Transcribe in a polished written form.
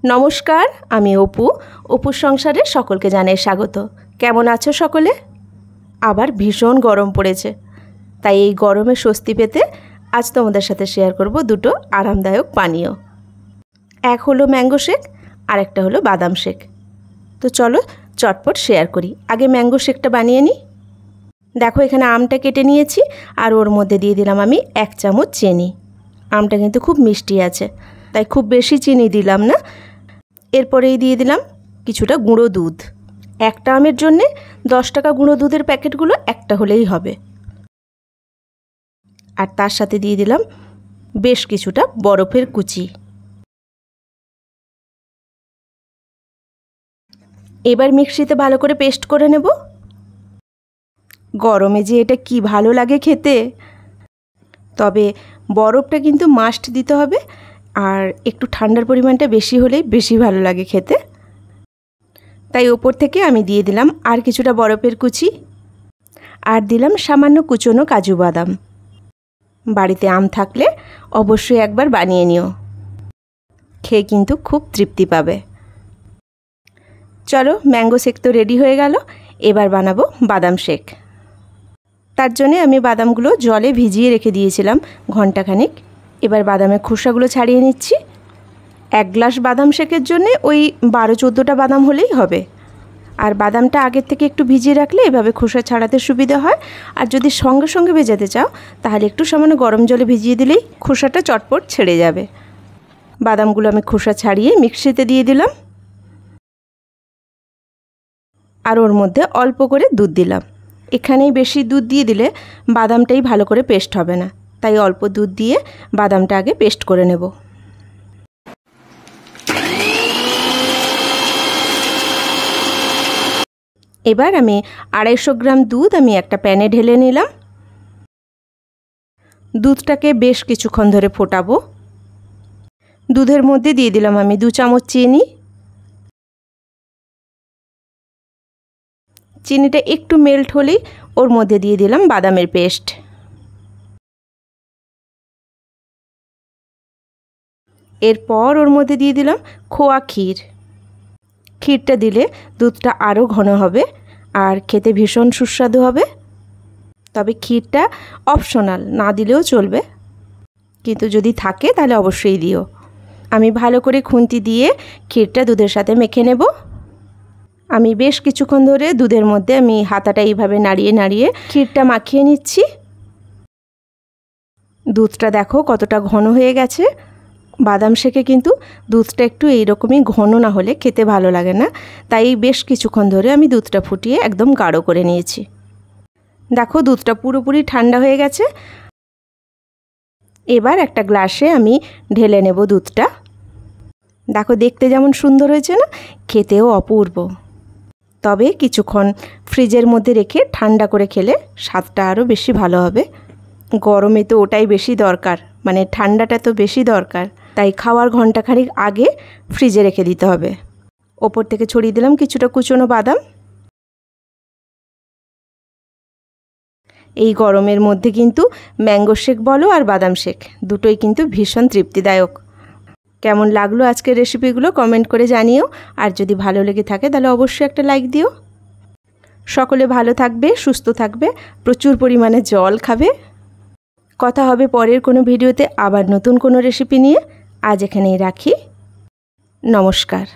নমস্কার, আমি অপু। অপুর সংসারে সকলকে জানাই স্বাগত। কেমন আছো সকলে? আবার ভীষণ গরম পড়েছে, তাই এই গরমে স্বস্তি পেতে আজ তোমাদের সাথে শেয়ার করব দুটো আরামদায়ক পানীয়। এক হলো ম্যাঙ্গো শেক, আর একটা হলো বাদাম শেক। তো চলো চটপট শেয়ার করি। আগে ম্যাঙ্গো শেকটা বানিয়ে নিই। দেখো, এখানে আমটা কেটে নিয়েছি, আর ওর মধ্যে দিয়ে দিলাম আমি 1 চামচ চিনি। আমটা কিন্তু খুব মিষ্টি আছে, তাই খুব বেশি চিনি দিলাম না। এরপরেই দিয়ে দিলাম কিছুটা গুঁড়ো দুধ। একটা আমের জন্যে 10 টাকা গুঁড়ো দুধের প্যাকেটগুলো একটা হলেই হবে। আর তার সাথে দিয়ে দিলাম বেশ কিছুটা বরফের কুচি। এবার মিক্সিতে ভালো করে পেস্ট করে নেব। গরমে যে এটা কি ভালো লাগে খেতে, তবে বরফটা কিন্তু মাস্ট দিতে হবে, আর একটু ঠান্ডার পরিমাণটা বেশি হলেই বেশি ভালো লাগে খেতে। তাই ওপর থেকে আমি দিয়ে দিলাম আর কিছুটা বরফের কুচি, আর দিলাম সামান্য কুচনো কাজু বাদাম। বাড়িতে আম থাকলে অবশ্যই একবার বানিয়ে নিও, খেয়ে কিন্তু খুব তৃপ্তি পাবে। চলো, ম্যাঙ্গো শেক তো রেডি হয়ে গেল। এবার বানাবো বাদাম শেক। তার জন্যে আমি বাদামগুলো জলে ভিজিয়ে রেখে দিয়েছিলাম ঘন্টাখানিক। এবার বাদামের খোসাগুলো ছাড়িয়ে নিচ্ছি। 1 গ্লাস বাদাম শেকের জন্যে ওই 12-14টা বাদাম হলেই হবে। আর বাদামটা আগের থেকে একটু ভিজিয়ে রাখলে এভাবে খোসা ছাড়াতে সুবিধা হয়। আর যদি সঙ্গে সঙ্গে ভেজাতে চাও, তাহলে একটু সামান্য গরম জলে ভিজিয়ে দিলেই খোসাটা চটপট ছেড়ে যাবে। বাদামগুলো আমি খোসা ছাড়িয়ে মিক্সিতে দিয়ে দিলাম, আর ওর মধ্যে অল্প করে দুধ দিলাম। এখানেই বেশি দুধ দিয়ে দিলে বাদামটাই ভালো করে পেস্ট হবে না, তাই অল্প দুধ দিয়ে বাদামটা আগে পেস্ট করে নেব। এবার আমি 250 গ্রাম দুধ আমি একটা প্যানে ঢেলে নিলাম। দুধটাকে বেশ কিছুক্ষণ ধরে ফোটাবো। দুধের মধ্যে দিয়ে দিলাম আমি 2 চামচ চিনি। চিনিটা একটু মেল্ট হলেই ওর মধ্যে দিয়ে দিলাম বাদামের পেস্ট। এরপর ওর মধ্যে দিয়ে দিলাম খোয়া ক্ষীর। ক্ষীরটা দিলে দুধটা আরও ঘন হবে আর খেতে ভীষণ সুস্বাদু হবে। তবে ক্ষীরটা অপশনাল, না দিলেও চলবে, কিন্তু যদি থাকে তাহলে অবশ্যই দিও। আমি ভালো করে খুন্তি দিয়ে ক্ষীরটা দুধের সাথে মেখে নেব। আমি বেশ কিছুক্ষণ ধরে দুধের মধ্যে আমি হাতাটা এইভাবে নাড়িয়ে নাড়িয়ে ক্ষীরটা মাখিয়ে নিচ্ছি। দুধটা দেখো কতটা ঘন হয়ে গেছে। বাদাম শেকে কিন্তু দুধটা একটু এইরকমই ঘন না হলে খেতে ভালো লাগে না, তাই বেশ কিছুক্ষণ ধরে আমি দুধটা ফুটিয়ে একদম গাঢ় করে নিয়েছি। দেখো, দুধটা পুরোপুরি ঠান্ডা হয়ে গেছে। এবার একটা গ্লাসে আমি ঢেলে নেব দুধটা। দেখো, দেখতে যেমন সুন্দর হয়েছে না, খেতেও অপূর্ব। তবে কিছুক্ষণ ফ্রিজের মধ্যে রেখে ঠান্ডা করে খেলে স্বাদটা আরও বেশি ভালো হবে। গরমে তো ওটাই বেশি দরকার, মানে ঠান্ডাটা তো বেশি দরকার, তাই খাওয়ার ঘন্টাখানেক আগে ফ্রিজে রেখে দিতে হবে। ওপর থেকে ছড়িয়ে দিলাম কিছুটা কুচনো বাদাম। এই গরমের মধ্যে কিন্তু ম্যাঙ্গো শেক বলো আর বাদাম শেক দুটোই কিন্তু ভীষণ তৃপ্তিদায়ক। কেমন লাগলো আজকের রেসিপিগুলো কমেন্ট করে জানিও, আর যদি ভালো লেগে থাকে তাহলে অবশ্যই একটা লাইক দিও। সকলে ভালো থাকবে, সুস্থ থাকবে, প্রচুর পরিমাণে জল খাবে। কথা হবে পরের কোনো ভিডিওতে আবার নতুন কোনো রেসিপি নিয়ে। আজ এখানেই রাখি। নমস্কার।